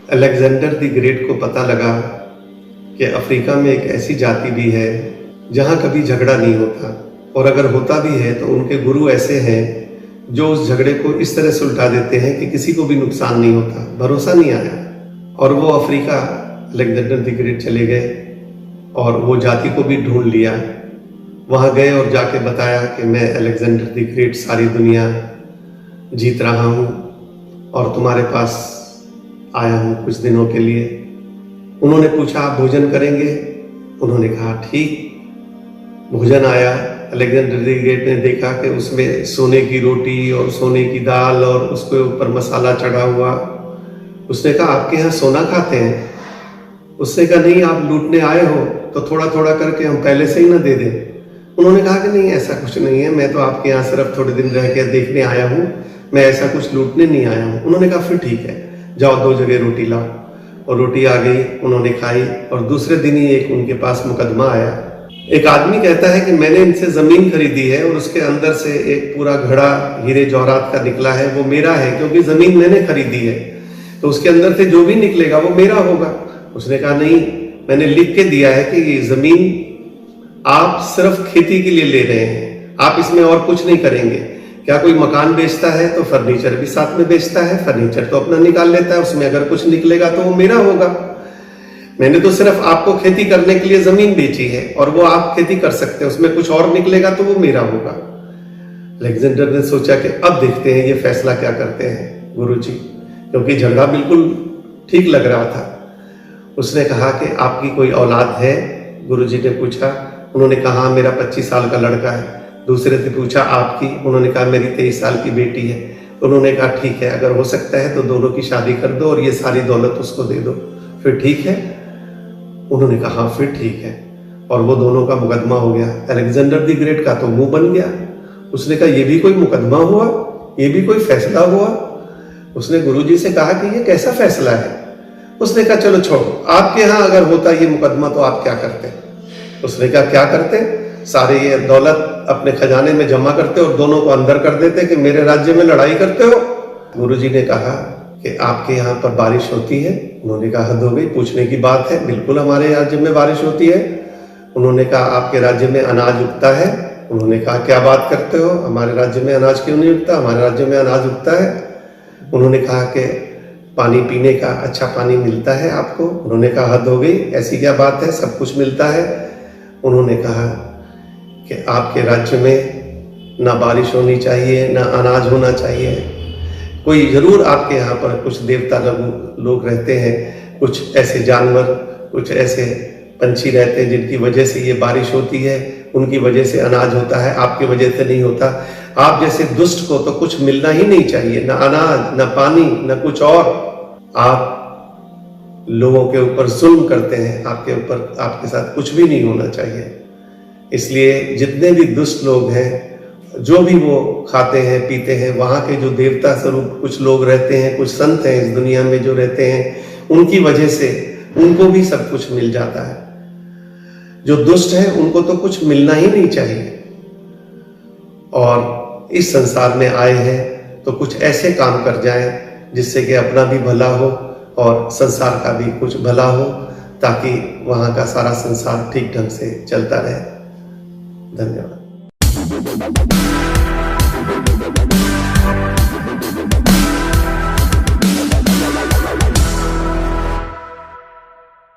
Alexander the great को पता लगा कि अफ्रीका में एक ऐसी जाति भी है जहाँ कभी झगड़ा नहीं होता, और अगर होता भी है तो उनके गुरु ऐसे हैं जो उस झगड़े को इस तरह सुलझा देते हैं कि किसी को भी नुकसान नहीं होता। भरोसा नहीं आया और वो अफ्रीका अलेक्जेंडर द ग्रेट चले गए और वो जाति को भी ढूंढ लिया। वहाँ गए और जाके बताया कि मैं अलेक्जेंडर द ग्रेट सारी दुनिया जीत रहा हूँ और तुम्हारे पास आया हूँ कुछ दिनों के लिए। उन्होंने पूछा आप भोजन करेंगे? उन्होंने कहा ठीक। भोजन आया। अलेक्जेंडर द ग्रेट ने देखा कि उसमें सोने की रोटी और सोने की दाल और उसके ऊपर मसाला चढ़ा हुआ। उसने कहा आपके यहाँ सोना खाते हैं? उसने कहा नहीं, आप लूटने आए हो तो थोड़ा थोड़ा करके हम पहले से ही ना दे दें। उन्होंने कहा कि नहीं, ऐसा कुछ नहीं है, मैं तो आपके यहाँ सिर्फ थोड़े दिन रह के देखने आया हूँ, मैं ऐसा कुछ लूटने नहीं आया हूँ। उन्होंने कहा फिर ठीक है, जाओ 2 जगह रोटी लाओ। और रोटी आ गई, उन्होंने खाई और दूसरे दिन ही एक उनके पास मुकदमा आया। एक आदमी कहता है कि मैंने इनसे जमीन खरीदी है और उसके अंदर से एक पूरा घड़ा हीरे जवाहरात का निकला है, वो मेरा है क्योंकि जमीन मैंने खरीदी है, तो उसके अंदर से जो भी निकलेगा वो मेरा होगा। उसने कहा नहीं, मैंने लिख के दिया है कि ये जमीन आप सिर्फ खेती के लिए ले रहे हैं, आप इसमें और कुछ नहीं करेंगे। क्या कोई मकान बेचता है तो फर्नीचर भी साथ में बेचता है, फर्नीचर तो अपना निकाल लेता है, उसमें अगर कुछ निकलेगा तो वो मेरा होगा। मैंने तो सिर्फ आपको खेती करने के लिए जमीन बेची है और वो आप खेती कर सकते हैं, उसमें कुछ और निकलेगा तो वो मेरा होगा। अलेक्जेंडर ने सोचा कि अब देखते हैं ये फैसला क्या करते हैं गुरुजी, क्योंकि झगड़ा बिल्कुल ठीक लग रहा था। उसने कहा कि आपकी कोई औलाद है? गुरुजी ने पूछा। उन्होंने कहा मेरा 25 साल का लड़का है। दूसरे से पूछा आपकी? उन्होंने कहा मेरी 23 साल की बेटी है। उन्होंने कहा ठीक है, अगर हो सकता है तो दोनों की शादी कर दो और ये सारी दौलत उसको दे दो, फिर ठीक है? उन्होंने कहा हाँ फिर ठीक है। और वो दोनों का मुकदमा हो गया। अलेक्जेंडर द ग्रेट का तो मुंह बन गया। उसने कहा ये भी कोई मुकदमा हुआ, ये भी कोई फैसला हुआ? उसने गुरुजी से कहा कि ये कैसा फैसला है? उसने कहा चलो छोड़ो, आपके यहाँ अगर होता ये मुकदमा तो आप क्या करते? उसने कहा क्या करते? सारे ये दौलत अपने खजाने में जमा करते और दोनों को अंदर कर देते कि मेरे राज्य में लड़ाई करते हो। गुरुजी ने कहा कि आपके यहाँ पर बारिश होती है? उन्होंने कहा हद हो गई, पूछने की बात है, बिल्कुल हमारे राज्य में बारिश होती है। उन्होंने कहा आपके राज्य में अनाज उगता है? उन्होंने कहा क्या बात करते हो, हमारे राज्य में अनाज क्यों नहीं उगता? हमारे राज्य में अनाज उगता है। उन्होंने कहा कि पानी पीने का अच्छा पानी मिलता है आपको? उन्होंने कहा हद हो गई, ऐसी क्या बात है, सब कुछ मिलता है। उन्होंने कहा कि आपके राज्य में ना बारिश होनी चाहिए, ना अनाज होना चाहिए, कोई जरूर आपके यहाँ पर कुछ देवता लोग रहते हैं, कुछ ऐसे जानवर, कुछ ऐसे पंछी रहते हैं जिनकी वजह से ये बारिश होती है, उनकी वजह से अनाज होता है, आपकी वजह से नहीं होता। आप जैसे दुष्ट को तो कुछ मिलना ही नहीं चाहिए, ना अनाज, ना पानी, ना कुछ और। आप लोगों के ऊपर जुल्म करते हैं, आपके ऊपर, आपके साथ कुछ भी नहीं होना चाहिए। इसलिए जितने भी दुष्ट लोग हैं, जो भी वो खाते हैं पीते हैं, वहाँ के जो देवता स्वरूप कुछ लोग रहते हैं, कुछ संत हैं इस दुनिया में जो रहते हैं, उनकी वजह से उनको भी सब कुछ मिल जाता है। जो दुष्ट है उनको तो कुछ मिलना ही नहीं चाहिए। और इस संसार में आए हैं तो कुछ ऐसे काम कर जाएं जिससे कि अपना भी भला हो और संसार का भी कुछ भला हो, ताकि वहाँ का सारा संसार ठीक ढंग से चलता रहे। धन्यवाद।